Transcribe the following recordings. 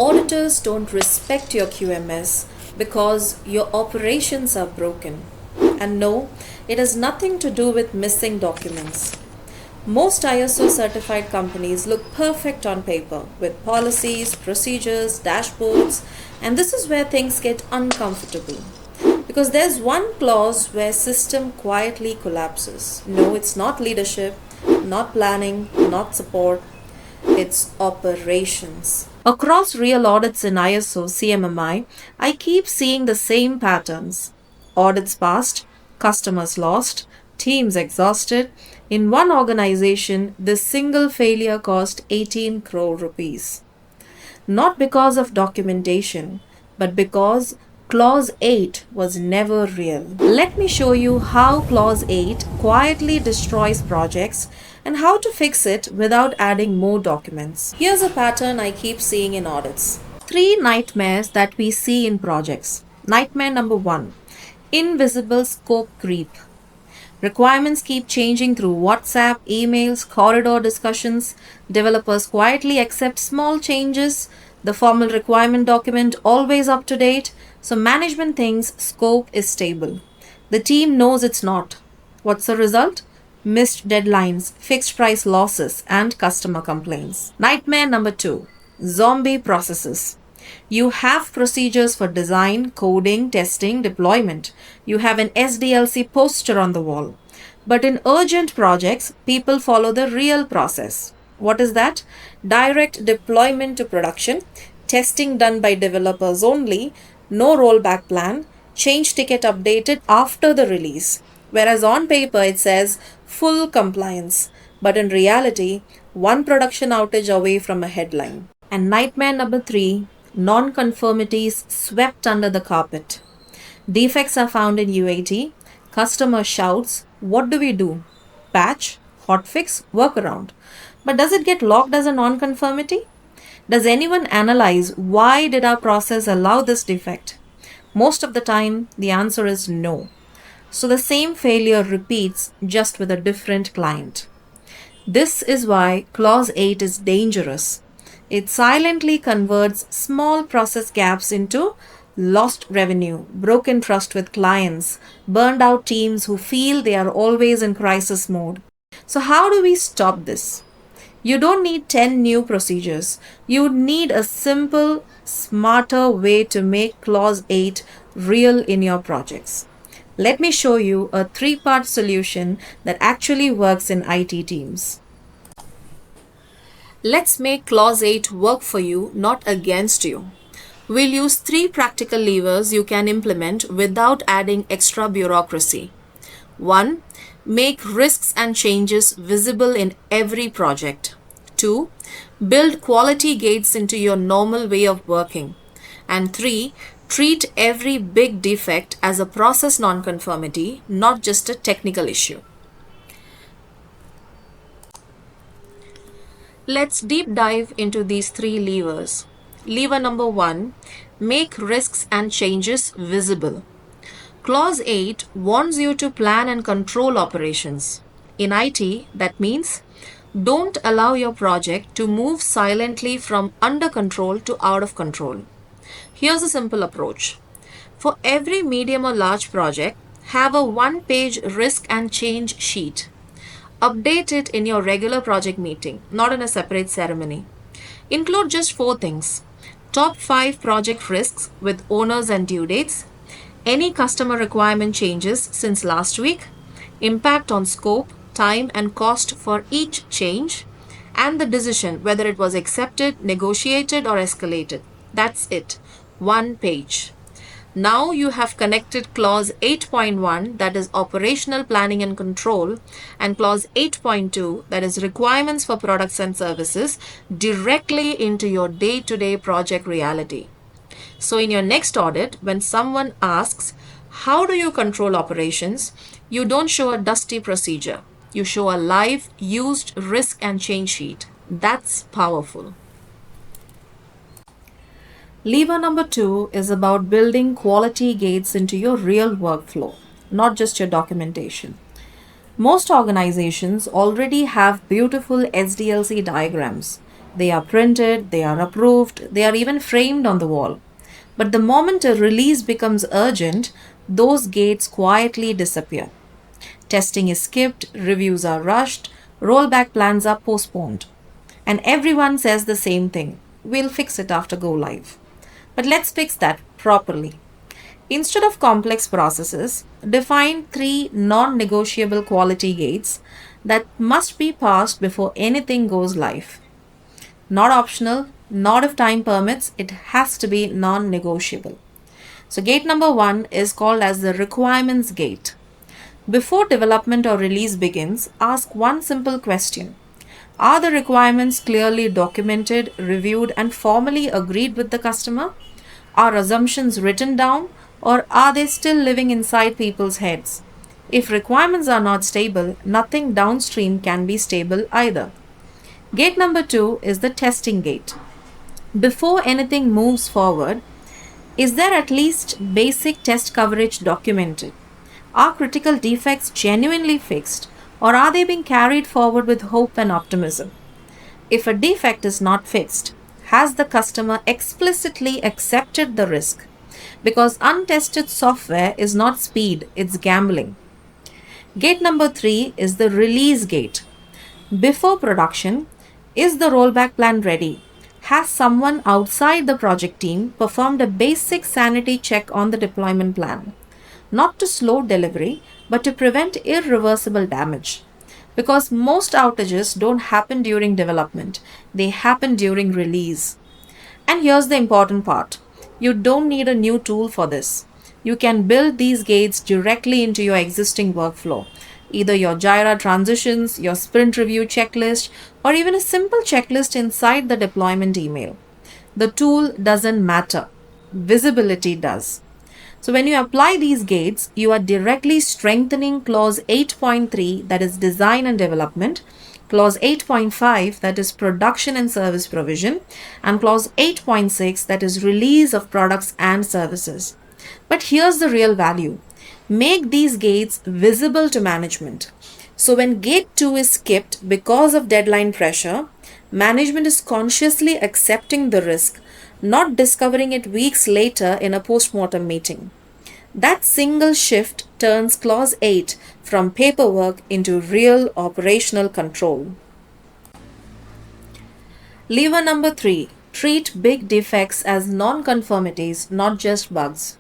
Auditors don't respect your QMS because your operations are broken. And no, it has nothing to do with missing documents. Most ISO certified companies look perfect on paper with policies, procedures, dashboards, and this is where things get uncomfortable. Because there's one clause where system quietly collapses. No, it's not leadership, not planning, not support, it's operations. Across real audits in ISO CMMI, I keep seeing the same patterns. Audits passed, customers lost, teams exhausted. In one organization, this single failure cost 18 crore rupees. Not because of documentation, but because Clause 8 was never real. Let me show you how Clause 8 quietly destroys projects and how to fix it without adding more documents. Here's a pattern I keep seeing in audits. Three nightmares that we see in projects. Nightmare number 1, invisible scope creep. Requirements keep changing through WhatsApp, emails, corridor discussions. Developers quietly accept small changes. The formal requirement document always up to date. So management thinks scope is stable. The team knows it's not. What's the result? Missed deadlines, fixed price losses, and customer complaints. Nightmare number 2, zombie processes. You have procedures for design, coding, testing, deployment. You have an SDLC poster on the wall. But in urgent projects, people follow the real process. What is that? Direct deployment to production, testing done by developers only, no rollback plan, change ticket updated after the release. Whereas on paper it says full compliance, but in reality, one production outage away from a headline. And nightmare number 3, nonconformities swept under the carpet. Defects are found in UAT. Customer shouts, what do we do? Patch, hotfix, workaround. But does it get logged as a nonconformity? Does anyone analyze why did our process allow this defect? Most of the time, the answer is no. So the same failure repeats just with a different client. This is why Clause 8 is dangerous. It silently converts small process gaps into lost revenue, broken trust with clients, burned out teams who feel they are always in crisis mode. So how do we stop this? You don't need 10 new procedures. You need a simple, smarter way to make Clause 8 real in your projects. Let me show you a 3-part solution that actually works in IT teams. Let's make Clause 8 work for you, not against you. We'll use 3 practical levers you can implement without adding extra bureaucracy. 1. Make risks and changes visible in every project. 2. Build quality gates into your normal way of working. And 3. Treat every big defect as a process nonconformity, not just a technical issue. Let's deep dive into these 3 levers. Lever number 1, make risks and changes visible. Clause 8 warns you to plan and control operations. In IT, that means don't allow your project to move silently from under control to out of control. Here's a simple approach. For every medium or large project, have a 1-page risk and change sheet. Update it in your regular project meeting, not in a separate ceremony. Include just 4 things. Top 5 project risks with owners and due dates, any customer requirement changes since last week, impact on scope, time and cost for each change, and the decision whether it was accepted, negotiated or escalated. That's it. 1 page. Now you have connected Clause 8.1, that is operational planning and control, and Clause 8.2, that is requirements for products and services, directly into your day-to-day project reality. So in your next audit, when someone asks, how do you control operations? You don't show a dusty procedure. You show a live, used risk and change sheet. That's powerful. Lever number 2 is about building quality gates into your real workflow, not just your documentation. Most organizations already have beautiful SDLC diagrams, They are printed, they are approved, they are even framed on the wall. But the moment a release becomes urgent, those gates quietly disappear. Testing is skipped, reviews are rushed, rollback plans are postponed. And everyone says the same thing: we'll fix it after go live. But let's fix that properly. Instead of complex processes, define three non negotiable quality gates that must be passed before anything goes live. Not optional, not if time permits, it has to be non negotiable. So, gate number one is called as the requirements gate. Before development or release begins, ask one simple question: are the requirements clearly documented, reviewed, and formally agreed with the customer? Are assumptions written down, or are they still living inside people's heads? If requirements are not stable, nothing downstream can be stable either. Gate number two is the testing gate. Before anything moves forward, is there at least basic test coverage documented? Are critical defects genuinely fixed, or are they being carried forward with hope and optimism? If a defect is not fixed, has the customer explicitly accepted the risk? Because untested software is not speed, it's gambling. Gate number three is the release gate. Before production, is the rollback plan ready? Has someone outside the project team performed a basic sanity check on the deployment plan? Not to slow delivery, but to prevent irreversible damage. Because most outages don't happen during development, they happen during release. And here's the important part: you don't need a new tool for this. You can build these gates directly into your existing workflow. Either your Jira transitions, your sprint review checklist, or even a simple checklist inside the deployment email. The tool doesn't matter, visibility does. So when you apply these gates, you are directly strengthening clause 8.3, that is design and development, clause 8.5, that is production and service provision, and clause 8.6, that is release of products and services. But here's the real value: make these gates visible to management. So when gate 2 is skipped because of deadline pressure, management is consciously accepting the risk, not discovering it weeks later in a post-mortem meeting. That single shift turns clause 8 from paperwork into real operational control. Lever number 3: treat big defects as non-conformities, not just bugs.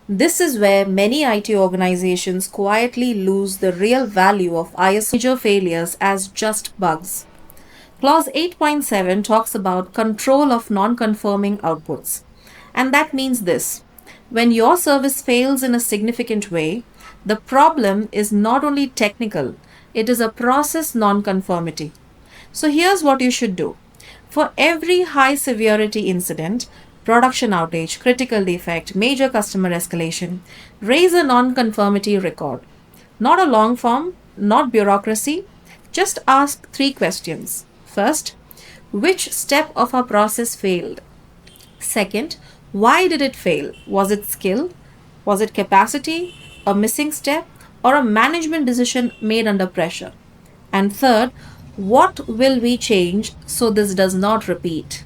This is where many IT organizations quietly lose the real value of ISO major failures as just bugs. Clause 8.7 talks about control of non-conforming outputs. And that means this: when your service fails in a significant way, the problem is not only technical, it is a process non-conformity. So here's what you should do. For every high severity incident, production outage, critical defect, major customer escalation, raise a non-conformity record. Not a long form, not bureaucracy, just ask 3 questions. First, which step of our process failed? Second, why did it fail? Was it skill? Was it capacity? A missing step? Or a management decision made under pressure? And third, what will we change so this does not repeat?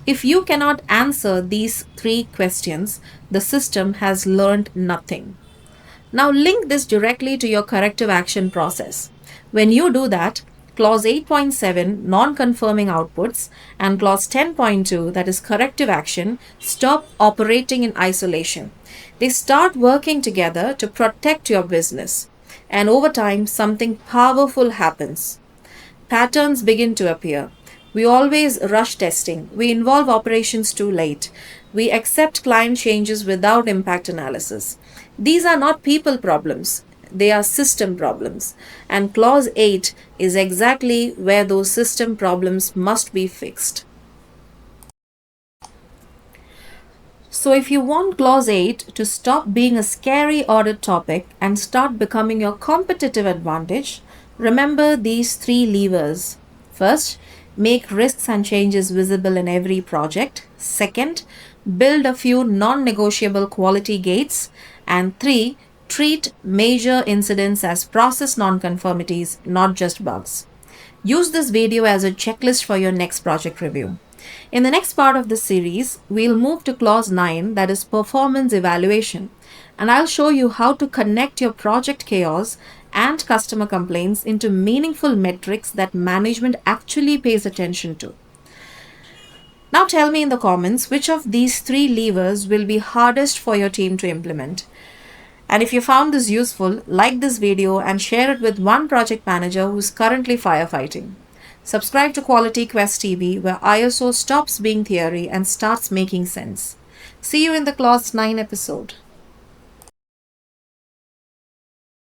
If you cannot answer these 3 questions, the system has learned nothing. Now link this directly to your corrective action process. When you do that, clause 8.7 non-conforming outputs and clause 10.2, that is corrective action, stop operating in isolation. They start working together to protect your business. And over time, something powerful happens. Patterns begin to appear. We always rush testing. We involve operations too late. We accept client changes without impact analysis. These are not people problems. They are system problems. And clause 8 is exactly where those system problems must be fixed. So if you want clause 8 to stop being a scary audit topic and start becoming your competitive advantage, remember these 3 levers. First, make risks and changes visible in every project. Second, build a few non-negotiable quality gates. And 3, treat major incidents as process non-conformities, not just bugs. Use this video as a checklist for your next project review. In the next part of this series, we'll move to clause 9, that is performance evaluation, and I'll show you how to connect your project chaos and customer complaints into meaningful metrics that management actually pays attention to. Now tell me in the comments which of these 3 levers will be hardest for your team to implement. And if you found this useful, like this video and share it with one project manager who's currently firefighting. Subscribe to Quality Quest TV, where ISO stops being theory and starts making sense. See you in the Clause 9 episode.